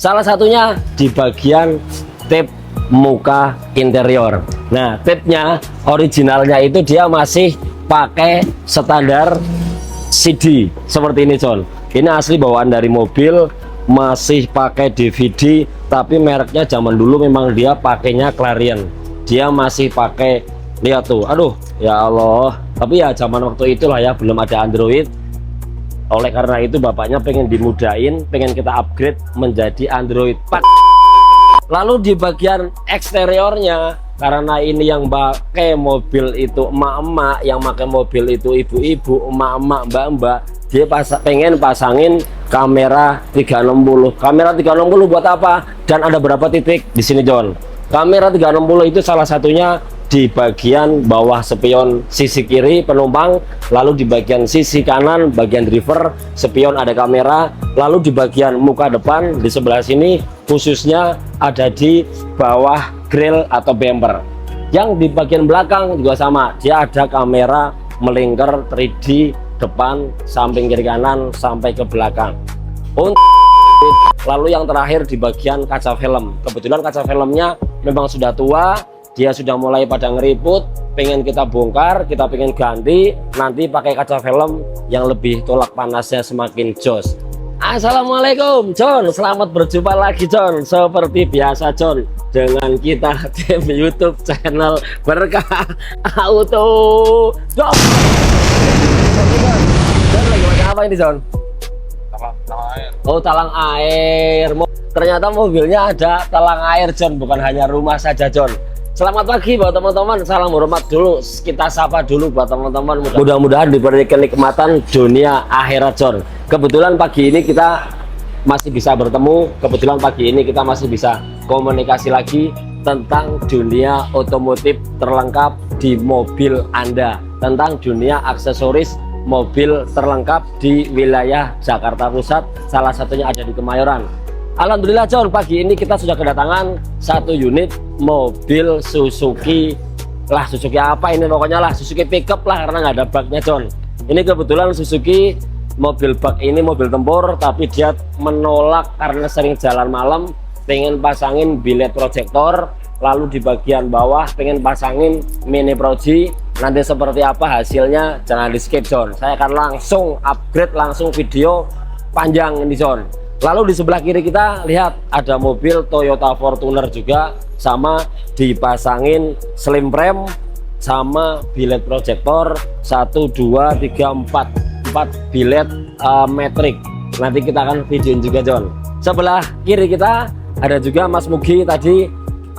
Salah satunya di bagian tip muka interior. Nah, tipnya originalnya itu dia masih pakai standar CD seperti ini, John. Ini asli bawaan dari mobil, masih pakai DVD, tapi mereknya zaman dulu memang dia pakainya Clarion. Dia masih pakai, lihat tuh, aduh ya Allah. Tapi ya zaman waktu itulah ya, belum ada Android. Oleh karena itu bapaknya pengen dimudahin, pengen kita upgrade menjadi Android. Lalu di bagian eksteriornya, karena ini yang pakai mobil itu emak-emak, yang pakai mobil itu ibu-ibu, emak-emak, mbak-mbak, dia pengen pasangin kamera 360. Kamera 360 buat apa? Dan ada berapa titik di sini, John? Kamera 360 itu salah satunya di bagian bawah spion sisi kiri penumpang, lalu di bagian sisi kanan bagian driver spion ada kamera, lalu di bagian muka depan di sebelah sini khususnya ada di bawah grill atau bumper. Yang di bagian belakang juga sama, dia ada kamera melingkar 3D depan, samping, kiri, kanan sampai ke belakang. Lalu yang terakhir di bagian kaca film, kebetulan kaca filmnya memang sudah tua, dia sudah mulai pada ngeriput, pengen kita bongkar, kita pengen ganti, nanti pakai kaca film yang lebih tolak panasnya semakin jos. Assalamualaikum, John. Selamat berjumpa lagi, John. Seperti biasa, John, dengan kita tim YouTube channel Berkah Auto. John, lagi macam apa ini, John? Talang air. Oh, talang air. Ternyata mobilnya ada talang air, John, bukan hanya rumah saja, John. Selamat pagi buat teman-teman, salam hormat dulu, kita sapa dulu buat teman-teman. Mudah-mudahan diberi kenikmatan dunia akhirat, John. Kebetulan pagi ini kita masih bisa bertemu, kebetulan pagi ini kita masih bisa komunikasi lagi tentang dunia otomotif terlengkap di mobil Anda, tentang dunia aksesoris mobil terlengkap di wilayah Jakarta Pusat, salah satunya ada di Kemayoran. Alhamdulillah, John, pagi ini kita sudah kedatangan satu unit mobil Suzuki lah, Suzuki apa ini, pokoknya lah Suzuki pickup lah, karena nggak ada baknya, John. Ini kebetulan Suzuki mobil bak ini mobil tempur, tapi dia menolak karena sering jalan malam, pengen pasangin bilet proyektor, lalu di bagian bawah pengen pasangin mini proji. Nanti seperti apa hasilnya jangan di skip, John. Saya akan langsung upgrade, langsung video panjang ini, John. Lalu di sebelah kiri kita lihat ada mobil Toyota Fortuner juga, sama dipasangin slim frame sama bilet proyektor 1, 2, 3, 4 bilet metrik. Nanti kita akan videoin juga, John. Sebelah kiri kita ada juga Mas Mugi tadi.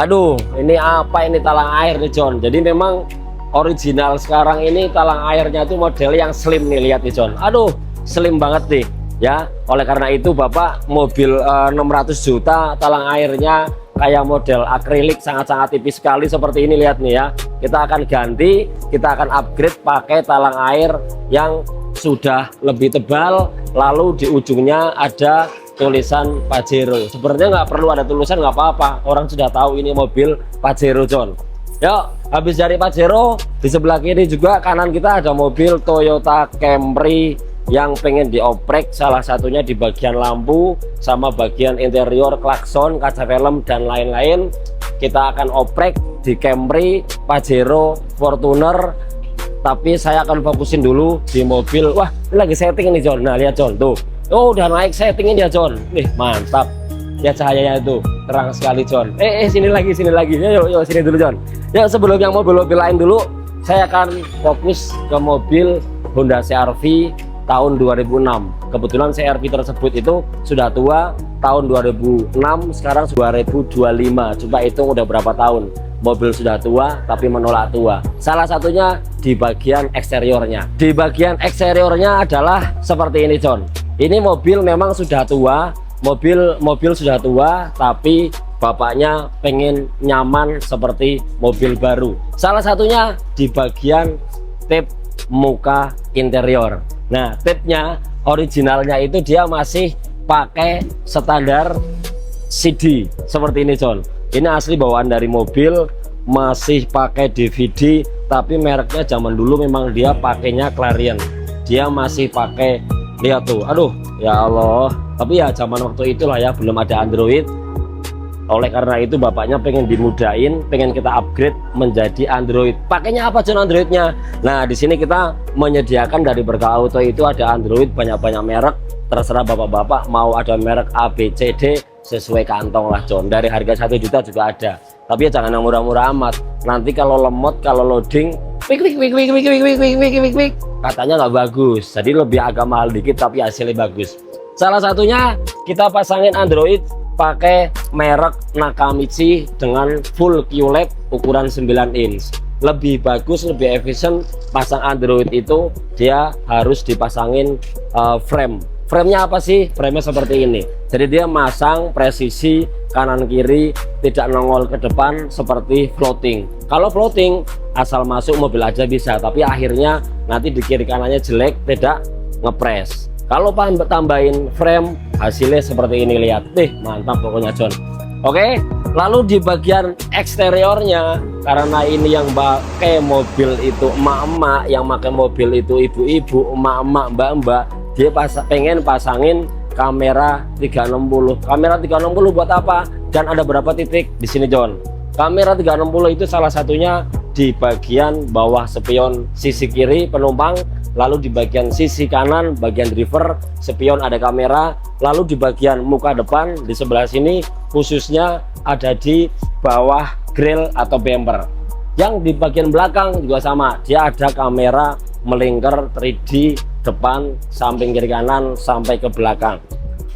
Aduh, ini apa ini, talang air nih, John. Jadi memang original sekarang ini talang airnya tuh model yang slim nih, lihat nih, John. Aduh, slim banget nih ya. Oleh karena itu Bapak mobil 600 juta talang airnya kayak model akrilik, sangat-sangat tipis sekali seperti ini, lihat nih ya. Kita akan ganti, kita akan upgrade pakai talang air yang sudah lebih tebal, lalu di ujungnya ada tulisan Pajero. Sebenarnya nggak perlu ada tulisan, nggak apa-apa, orang sudah tahu ini mobil Pajero, John. Yuk, habis dari Pajero, di sebelah kiri juga kanan kita ada mobil Toyota Camry yang pengen dioprek, salah satunya di bagian lampu sama bagian interior, klakson, kaca film dan lain-lain. Kita akan oprek di Camry, Pajero, Fortuner, tapi saya akan fokusin dulu di mobil. Wah, ini lagi setting ini, John. Nah, lihat, John, tuh. Oh, udah naik settingnya dia, John. Nih, mantap. Lihat cahayanya itu, terang sekali, John. Sini lagi. Yuk, sini dulu, John. Ya, sebelum yang mobil-mobil lain dulu, saya akan fokus ke mobil Honda CR-V tahun 2006. Kebetulan CR-V tersebut itu sudah tua, tahun 2006, sekarang 2025. Coba hitung udah berapa tahun. Mobil sudah tua tapi menolak tua. Salah satunya di bagian eksteriornya. Di bagian eksteriornya adalah seperti ini, John. Ini mobil memang sudah tua, mobil sudah tua, tapi bapaknya pengen nyaman seperti mobil baru. Salah satunya di bagian tip muka interior. Nah, tipnya originalnya itu dia masih pakai standar CD seperti ini, John. Ini asli bawaan dari mobil, masih pakai DVD, tapi mereknya zaman dulu memang dia pakainya Clarion. Dia masih pakai, lihat tuh, aduh ya Allah. Tapi ya zaman waktu itulah ya, belum ada Android. Oleh karena itu bapaknya pengen dimudahin, pengen kita upgrade menjadi Android. Pakainya apa John Androidnya? Nah di sini kita menyediakan dari Berkah Auto itu ada Android banyak-banyak merek. Terserah bapak-bapak mau ada merek A, B, C, D sesuai kantong lah John. Dari harga 1 juta juga ada. Tapi ya jangan yang murah-murah amat. Nanti kalau lemot, kalau loading, katanya nggak bagus. Jadi lebih agak mahal dikit tapi hasilnya bagus. Salah satunya kita pasangin Android pakai merek Nakamichi dengan full QLED ukuran 9 inch. Lebih bagus, lebih efisien. Pasang Android itu dia harus dipasangin frame. Framenya apa sih? Framenya seperti ini. Jadi dia masang presisi kanan kiri, tidak nongol ke depan seperti floating. Kalau floating asal masuk mobil aja bisa, tapi akhirnya nanti di kiri kanannya jelek, tidak ngepres. Kalau tambahin frame hasilnya seperti ini, lihat deh, mantap pokoknya John. Oke, lalu di bagian eksteriornya, karena ini yang pakai mobil itu emak-emak, yang pakai mobil itu ibu-ibu, emak-emak, mbak-mbak, dia pengen pasangin kamera 360. Kamera 360 buat apa? Dan ada berapa titik di sini John? Kamera 360 itu salah satunya di bagian bawah spion sisi kiri penumpang, lalu di bagian sisi kanan bagian driver spion ada kamera, lalu di bagian muka depan di sebelah sini khususnya ada di bawah grill atau bumper. Yang di bagian belakang juga sama, dia ada kamera melingkar 3D depan, samping, kiri, kanan sampai ke belakang.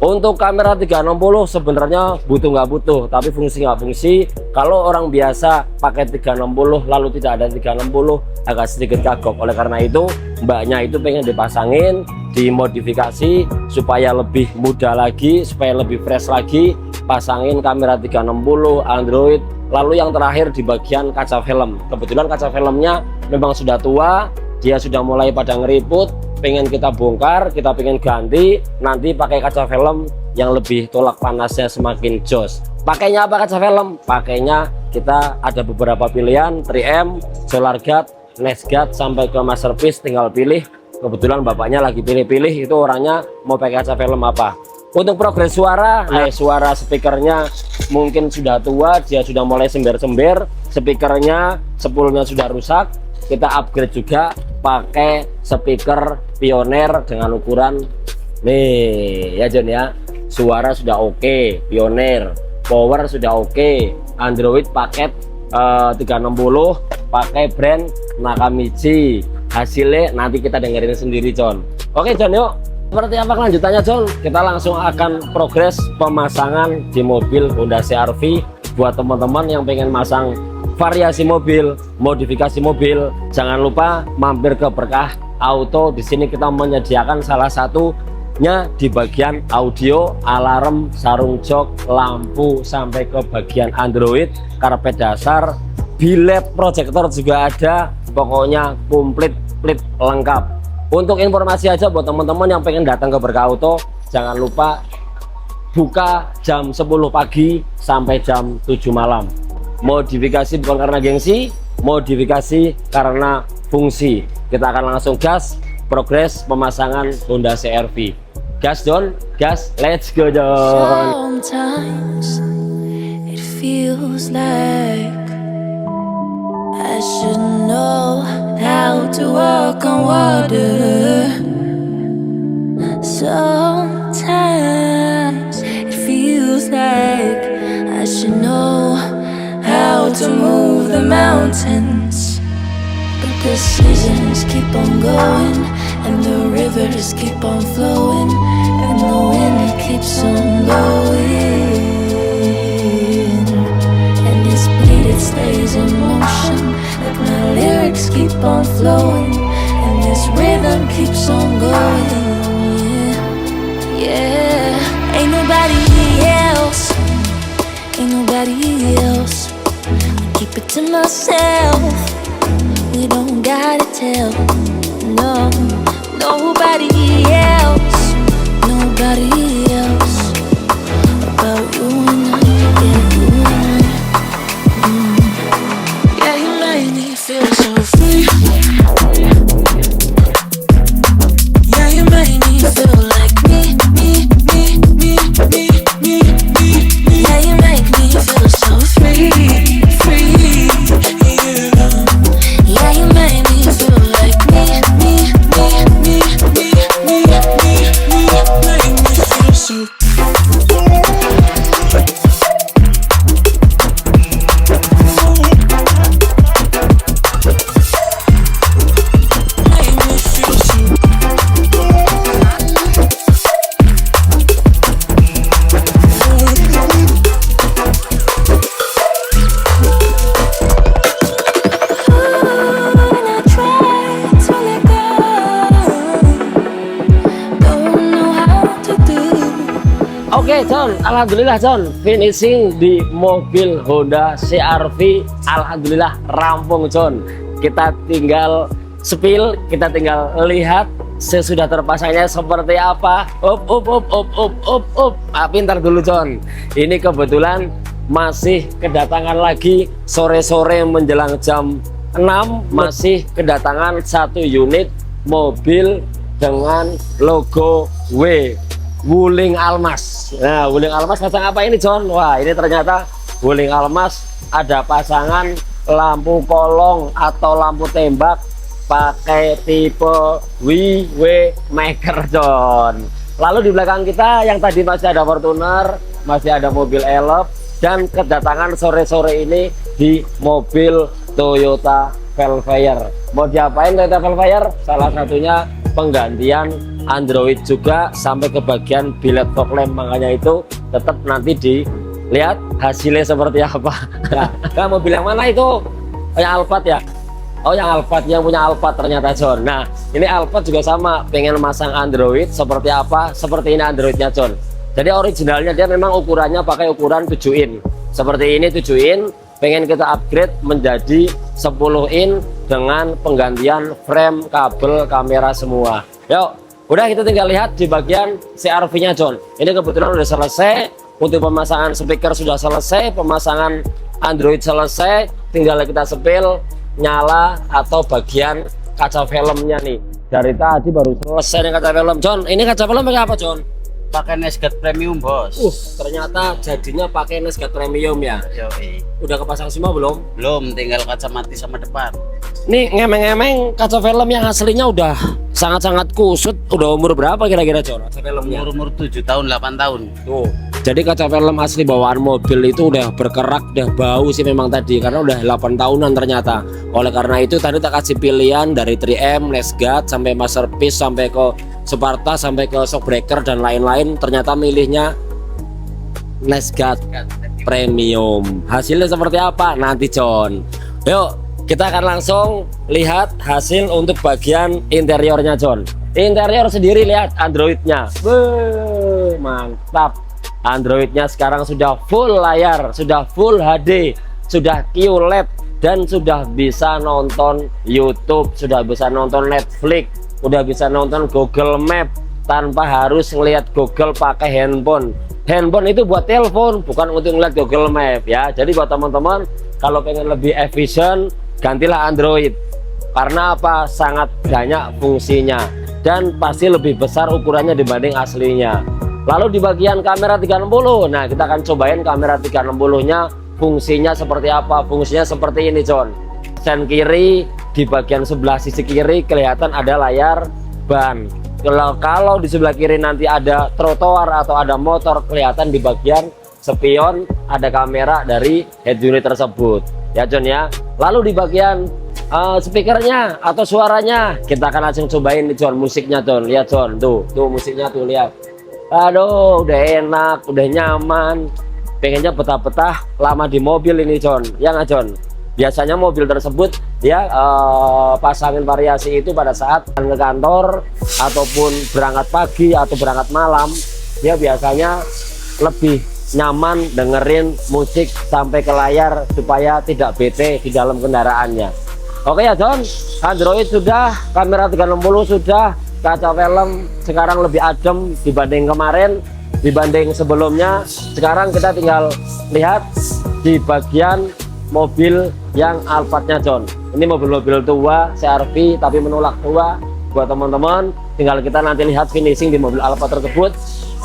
Untuk kamera 360 sebenarnya butuh nggak butuh, tapi fungsi nggak fungsi. Kalau orang biasa pakai 360 lalu tidak ada 360 agak sedikit kagok. Oleh karena itu mbaknya itu pengen dipasangin, dimodifikasi supaya lebih mudah lagi, supaya lebih fresh lagi, pasangin kamera 360 Android. Lalu yang terakhir di bagian kaca film, kebetulan kaca filmnya memang sudah tua, dia sudah mulai pada ngeriput, pengen kita bongkar, kita pengen ganti, nanti pakai kaca film yang lebih tolak panasnya semakin jos. Pakainya apa kaca film? Pakainya kita ada beberapa pilihan, 3M, Solar Guard, Nest Guard sampai ke Masterpiece, tinggal pilih. Kebetulan bapaknya lagi pilih-pilih itu orangnya mau pakai kaca film apa. Untuk progres suara, suara speakernya mungkin sudah tua, dia sudah mulai sember-sember, speakernya spoolnya sudah rusak. Kita upgrade juga pakai speaker Pioneer dengan ukuran nih ya John ya. Suara sudah oke, Pioneer, power sudah oke, Android paket 360 pakai brand Nakamichi. Hasilnya nanti kita dengerin sendiri John. Oke John, yuk seperti apa kelanjutannya John? Kita langsung akan progres pemasangan di mobil Honda CR-V. Buat teman-teman yang pengen masang variasi mobil, modifikasi mobil, jangan lupa mampir ke Berkah Auto. Di sini kita menyediakan salah satunya di bagian audio, alarm, sarung jok, lampu sampai ke bagian Android, karpet dasar, bilet proyektor juga ada. Pokoknya komplit lengkap. Untuk informasi aja buat teman-teman yang pengen datang ke Berkah Auto, jangan lupa buka jam 10 pagi sampai jam 7 malam. Modifikasi bukan karena gengsi, modifikasi karena fungsi. Kita akan langsung gas progres pemasangan Honda CR-V. Gas John, gas, let's go John. Sometimes it feels like I should know how to walk on water. Sometimes it feels like I should know how to move the mountains. But the seasons keep on going, and the rivers keep on flowing, and the wind keeps on blowing. And this beat, it stays in motion, like my lyrics keep on flowing, and this rhythm keeps on going. Yeah, ain't nobody else, ain't nobody else. I keep it to myself, we don't gotta tell, no, nobody else, nobody else, about you and I, yeah, you and I. Yeah, you make me feel so free. Yeah, you make me feel like me. Alhamdulillah John, finishing di mobil Honda CR-V alhamdulillah rampung John. Kita tinggal spill, kita tinggal lihat sesudah terpasangnya seperti apa. Pintar dulu John. Ini kebetulan masih kedatangan lagi sore-sore menjelang jam 6, masih kedatangan satu unit mobil dengan logo Wuling Almas. Nah, Wuling Almas pasang apa ini John? Wah, ini ternyata Wuling Almas ada pasangan lampu kolong atau lampu tembak pakai tipe WW Maker John. Lalu di belakang kita yang tadi masih ada Fortuner, masih ada mobil Elf, dan kedatangan sore-sore ini di mobil Toyota Velfire. Mau diapain Toyota Velfire? Salah satunya penggantian Android juga sampai ke bagian bilet fog lamp, makanya itu tetap nanti dilihat hasilnya seperti apa. Nah, mobil yang mana itu? Yang Alphard ya? Oh, yang Alphard, yang punya Alphard ternyata John. Nah, ini Alphard juga sama, pengen masang Android seperti apa? Seperti ini Androidnya John. Jadi originalnya dia memang ukurannya pakai ukuran 7 in. Seperti ini 7 in, pengen kita upgrade menjadi 10 in dengan penggantian frame, kabel, kamera semua. Yuk, udah kita tinggal lihat di bagian CR-V-nya John. Ini kebetulan udah selesai, untuk pemasangan speaker sudah selesai, pemasangan Android selesai, tinggal kita sepil, nyala atau bagian kaca filmnya nih. Dari tadi baru selesai nih kaca film John. Ini kaca film pakai apa John? Pakai Nesgate Premium bos. Ternyata jadinya pakai Nesgate Premium ya. Yoi. Udah kepasang semua belum? Belum, tinggal kaca mati sama depan. Nih ngemeng-ngemeng kaca film yang aslinya udah sangat-sangat kusut. Udah umur berapa kira-kira John kaca filmnya? Umur 7 tahun 8 tahun. Tuh. Jadi kaca film asli bawaan mobil itu udah berkerak, udah bau sih memang tadi karena udah 8 tahunan ternyata. Oleh karena itu tadi tak kasih pilihan dari 3M, Nesgate sampai Masterpiece sampai ke Sparta sampai ke Shockbreaker dan lain-lain, ternyata milihnya Nesgate Premium. Hasilnya seperti apa nanti John? Yuk kita akan langsung lihat hasil untuk bagian interiornya John. Interior sendiri lihat Androidnya, mantap. Androidnya sekarang sudah full layar, sudah full HD, sudah QLED, dan sudah bisa nonton YouTube, sudah bisa nonton Netflix, udah bisa nonton Google Map tanpa harus ngelihat Google pakai handphone. Handphone itu buat telepon, bukan untuk ngeliat Google Map ya. Jadi buat teman-teman kalau pengen lebih efisien, gantilah Android. Karena apa? Sangat banyak fungsinya dan pasti lebih besar ukurannya dibanding aslinya. Lalu di bagian kamera 360, nah kita akan cobain kamera 360-nya fungsinya seperti apa. Fungsinya seperti ini John. Sen kiri, di bagian sebelah sisi kiri kelihatan ada layar ban. Kalau di sebelah kiri nanti ada trotoar atau ada motor, kelihatan di bagian spion ada kamera dari head unit tersebut ya John ya. Lalu di bagian speakernya atau suaranya kita akan langsung cobain nih John, musiknya John. Lihat John, tuh musiknya tuh lihat. Aduh, udah enak, udah nyaman. Pengennya betah-betah lama di mobil ini John, ya nggak John? Biasanya mobil tersebut ya pasangin variasi itu pada saat ke kantor ataupun berangkat pagi atau berangkat malam, dia biasanya lebih nyaman dengerin musik sampai ke layar supaya tidak bete di dalam kendaraannya. Oke ya John, Android sudah, kamera 360 sudah, kaca film sekarang lebih adem dibanding kemarin, dibanding sebelumnya. Sekarang kita tinggal lihat di bagian mobil yang Alphardnya John. Ini mobil-mobil tua CR-V tapi menolak tua. Buat teman-teman tinggal kita nanti lihat finishing di mobil Alphard tersebut.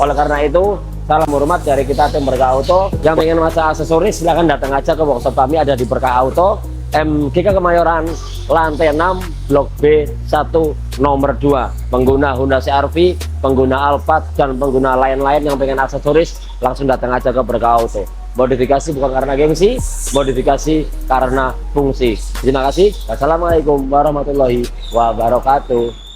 Oleh karena itu salam hormat dari kita tim Berkah Auto. Yang pengen masang aksesoris silahkan datang aja ke workshop kami, ada di Berkah Auto, MGK Kemayoran, lantai 6, Blok B1, nomor 2. Pengguna Honda CR-V, pengguna Alphard, dan pengguna lain-lain yang pengen aksesoris langsung datang aja ke Berkah Auto. Modifikasi bukan karena gengsi, modifikasi karena fungsi. Terima kasih. Wassalamualaikum warahmatullahi wabarakatuh.